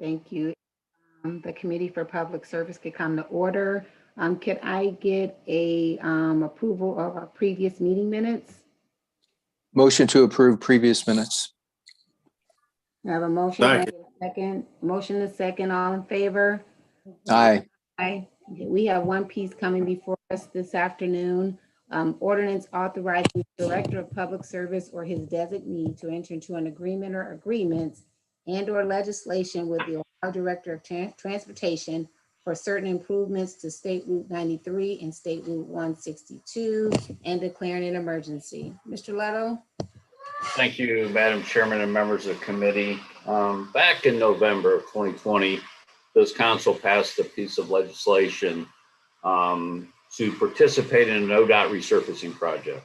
Thank you. The Committee for Public Service could come to order. Could I get a approval of our previous meeting minutes? Motion to approve previous minutes. I have a motion. Can I get a second? Motion and second, all in favor? Aye. Aye. Okay, we have one piece coming before us this afternoon. Ordinance authorizing the Director of Public Service or his designee to enter into an agreement or agreements and/or legislation with the Ohio Director of Transportation for certain improvements to State Route 93 and State Route 162 and declaring an emergency. Mr. Leto? Thank you, Madam Chairman and members of the committee. Back in November of 2020, this council passed a piece of legislation to participate in an ODOT resurfacing project.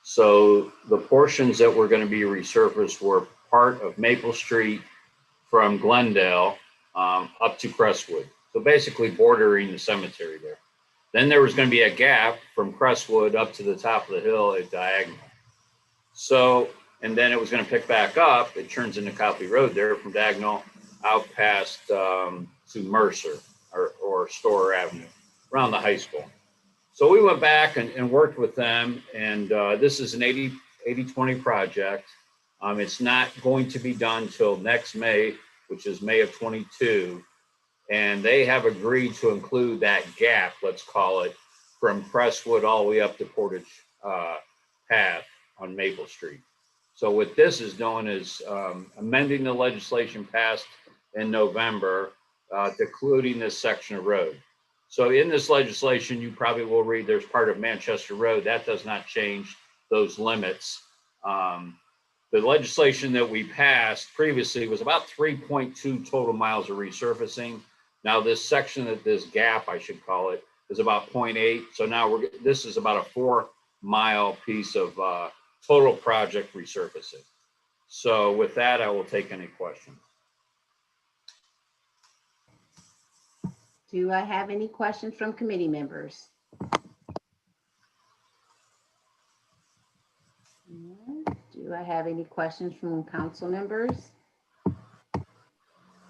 So the portions that were going to be resurfaced were part of Maple Street from Glendale up to Crestwood. So basically bordering the cemetery there. Then there was going to be a gap from Crestwood up to the top of the hill at Diagonal. So, and then it was going to pick back up. It turns into Copley Road there from Diagonal out past to Mercer or Storer Avenue around the high school. So we went back and worked with them, and this is an 80-20 project. It's not going to be done till next May, which is May of 22. And they have agreed to include that gap, let's call it, from Crestwood all the way up to Portage Path on Maple Street. So what this is doing is amending the legislation passed in November, including this section of road. So in this legislation, you probably will read there's part of Manchester Road. That does not change those limits. The legislation that we passed previously was about 3.2 total miles of resurfacing. Now this section of this gap, I should call it, is about 0.8. So now this is about a 4-mile piece of total project resurfacing. So with that, I will take any questions. Do I have any questions from committee members? Do I have any questions from council members?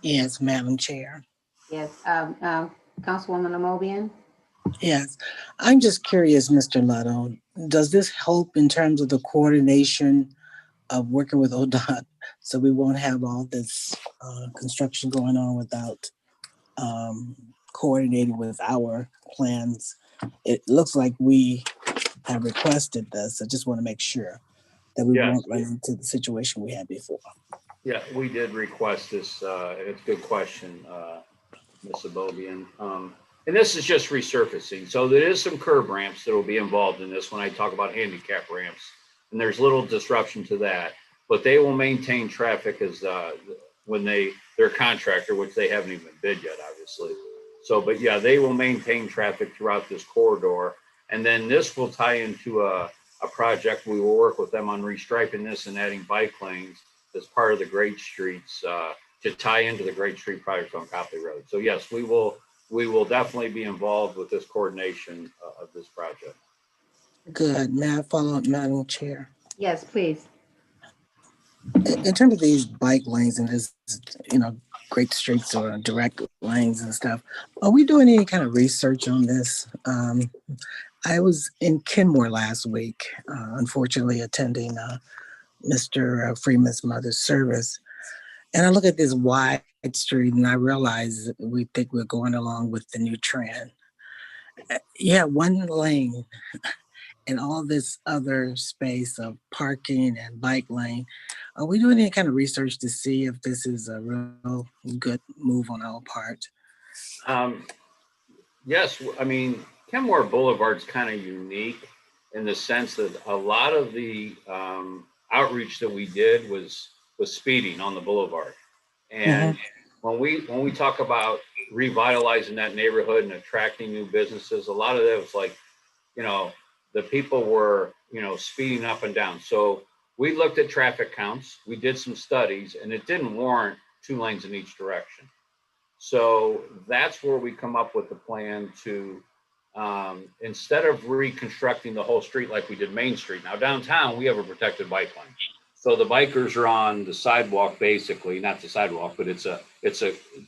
Yes, Madam Chair. Yes, Councilwoman Amobian? Yes, I'm just curious, Mr. Leto, does this help in terms of the coordination of working with ODOT so we won't have all this construction going on without coordinating with our plans? It looks like we have requested this. I just want to make sure that we won't run into the situation we had before. Yeah, we did request this. It's a good question, Ms. Abobian. And this is just resurfacing. So there is some curb ramps that will be involved in this when I talk about handicap ramps. And there's little disruption to that. But they will maintain traffic as when they're a contractor, which they haven't even bid yet, obviously. So, but yeah, they will maintain traffic throughout this corridor. And then this will tie into a project. We will work with them on restriping this and adding bike lanes as part of the Great Streets to tie into the Great Street project on Copley Road. So yes, we will definitely be involved with this coordination of this project. Good. May I follow up, Madam Chair? Yes, please. In terms of these bike lanes and this, great streets or direct lanes and stuff, are we doing any kind of research on this? I was in Kenmore last week, unfortunately attending Mr. Freeman's mother's service. And I look at this wide street and I realize we think we're going along with the new trend. You have one lane and all this other space of parking and bike lane. Are we doing any kind of research to see if this is a real good move on our part? Yes, I mean, Kenmore Boulevard's kind of unique in the sense that a lot of the outreach that we did was speeding on the boulevard. And when we talk about revitalizing that neighborhood and attracting new businesses, a lot of that was like, the people were, speeding up and down. So we looked at traffic counts, we did some studies, and it didn't warrant 2 lanes in each direction. So that's where we come up with the plan to, instead of reconstructing the whole street like we did Main Street. Now downtown, we have a protected bike lane. So the bikers are on the sidewalk, basically, not the sidewalk, but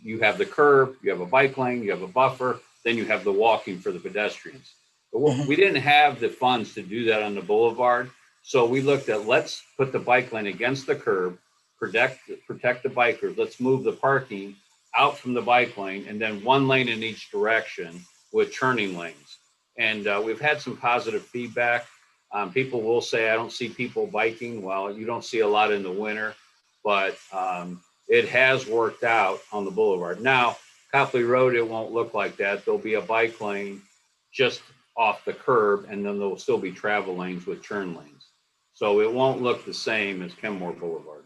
you have the curb, you have a bike lane, you have a buffer, then you have the walking for the pedestrians. But we didn't have the funds to do that on the boulevard. So we looked at, let's put the bike lane against the curb, protect the bikers. Let's move the parking out from the bike lane and then one lane in each direction with turning lanes. And we've had some positive feedback. People will say, I don't see people biking. Well, you don't see a lot in the winter, but it has worked out on the boulevard. Now, Copley Road, it won't look like that. There'll be a bike lane just off the curb, and then there'll still be travel lanes with turn lanes. So it won't look the same as Kenmore Boulevard.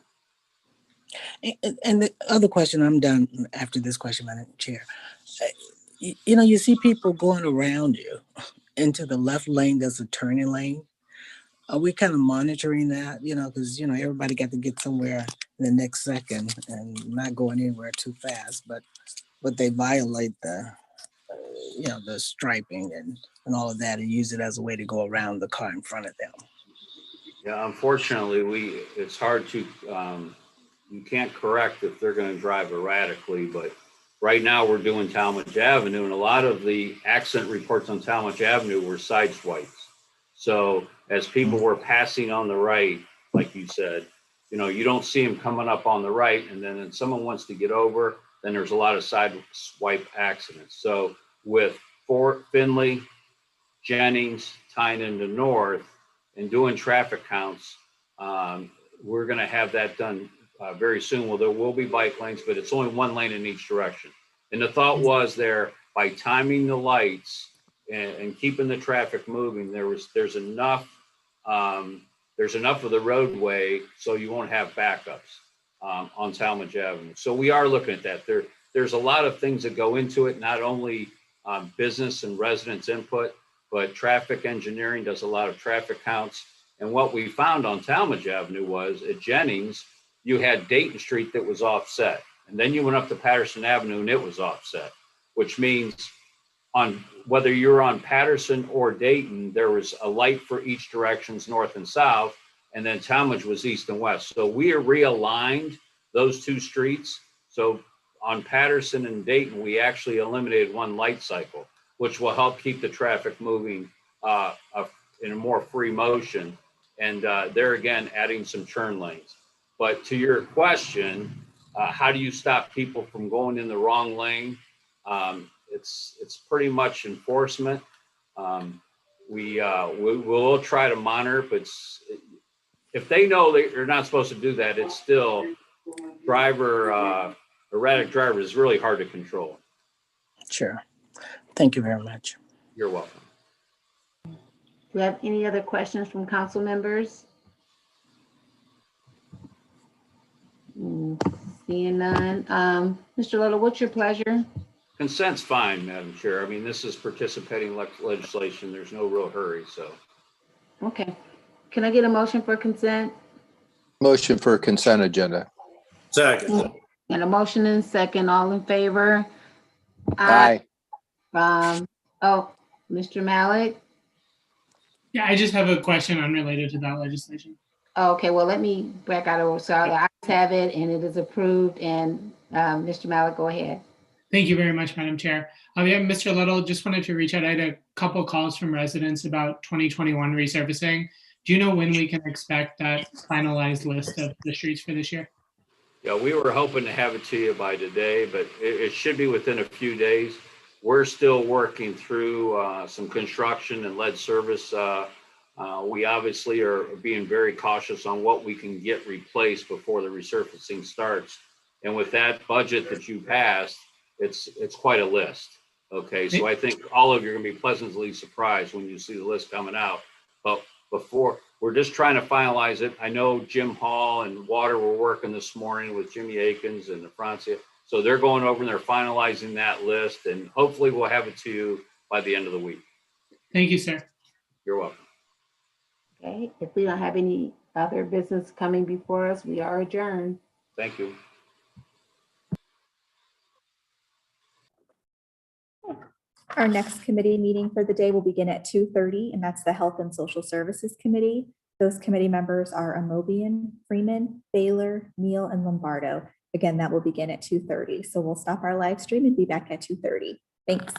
And the other question, I'm done after this question, Madam Chair. You see people going around you into the left lane, there's a turning lane. Are we kind of monitoring that, because, everybody got to get somewhere in the next second and not going anywhere too fast, but they violate the striping and all of that and use it as a way to go around the car in front of them. Yeah, unfortunately, it's hard to, you can't correct if they're going to drive erratically, but right now we're doing Talmadge Avenue, and a lot of the accident reports on Talmadge Avenue were side swipes. So as people were passing on the right, like you said, you don't see them coming up on the right, and then if someone wants to get over, then there's a lot of side swipe accidents. So with Fort Finley, Jennings, tying into North, and doing traffic counts, we're going to have that done very soon. Well, there will be bike lanes, but it's only one lane in each direction. And the thought was there, by timing the lights and keeping the traffic moving, there's enough of the roadway so you won't have backups on Talmadge Avenue. So we are looking at that. There's a lot of things that go into it, not only business and residents input, but traffic engineering does a lot of traffic counts. And what we found on Talmadge Avenue was at Jennings, you had Dayton Street that was offset. And then you went up to Patterson Avenue and it was offset, which means on whether you're on Patterson or Dayton, there was a light for each directions, north and south, and then Talmadge was east and west. So we realigned those two streets. So on Patterson and Dayton, we actually eliminated one light cycle, which will help keep the traffic moving in a more free motion. And there again, adding some turn lanes. But to your question, how do you stop people from going in the wrong lane? It's pretty much enforcement. We will try to monitor, but if they know they're not supposed to do that, it's still erratic driver is really hard to control. Sure. Thank you very much. You're welcome. Do we have any other questions from council members? Seeing none. Mr. Little, what's your pleasure? Consent's fine, Madam Chair. I mean, this is participating legislation. There's no real hurry, so. Okay. Can I get a motion for consent? Motion for consent agenda. Second. And a motion and second, all in favor? Aye. Mr. Malik? Yeah, I just have a question unrelated to that legislation. Okay, well, let me back out of, so the ayes have it and it is approved, and Mr. Malik, go ahead. Thank you very much, Madam Chair. Mr. Little, just wanted to reach out. I had a couple calls from residents about 2021 resurfacing. Do you know when we can expect that finalized list of the streets for this year? Yeah, we were hoping to have it to you by today, but it should be within a few days. We're still working through some construction and lead service. We obviously are being very cautious on what we can get replaced before the resurfacing starts. And with that budget that you passed, it's quite a list. Okay, so I think all of you are gonna be pleasantly surprised when you see the list coming out. But before, we're just trying to finalize it. I know Jim Hall and Water were working this morning with Jimmy Akins and the Francia. So they're going over and they're finalizing that list, and hopefully we'll have it to you by the end of the week. Thank you, sir. You're welcome. Okay, if we don't have any other business coming before us, we are adjourned. Thank you. Our next committee meeting for the day will begin at 2:30, and that's the Health and Social Services Committee. Those committee members are Amobian, Freeman, Baylor, Neal, and Lombardo. Again, that will begin at 2:30. So we'll stop our live stream and be back at 2:30. Thanks.